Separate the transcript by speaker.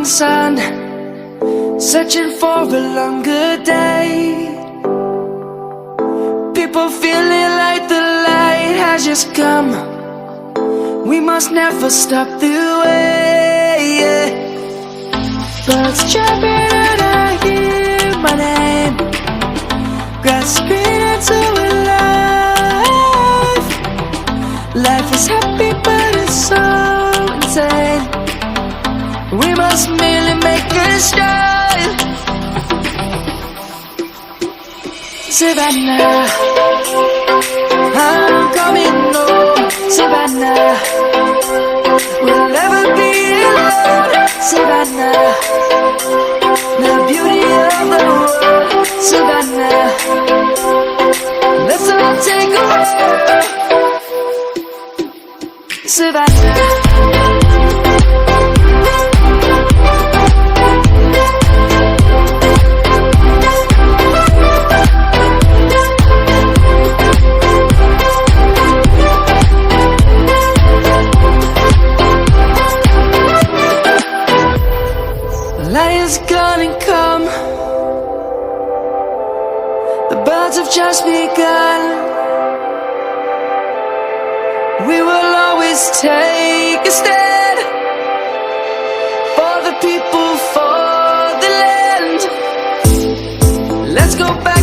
Speaker 1: sun, searching for a longer day. People feeling like the light has just come. We must never stop the way, yeah. Birds chirping and I hear my name, grasping into a life. Life is happy but it's so insane. We must merely make a start. Savannah, I'm coming home. Savannah, we'll never be alone. Savannah, the beauty of the world. Savannah, let's all take a walk. Savannah. Light is gonna come. The birds have just begun. We will always take a stand for the people, for the land. Let's go back.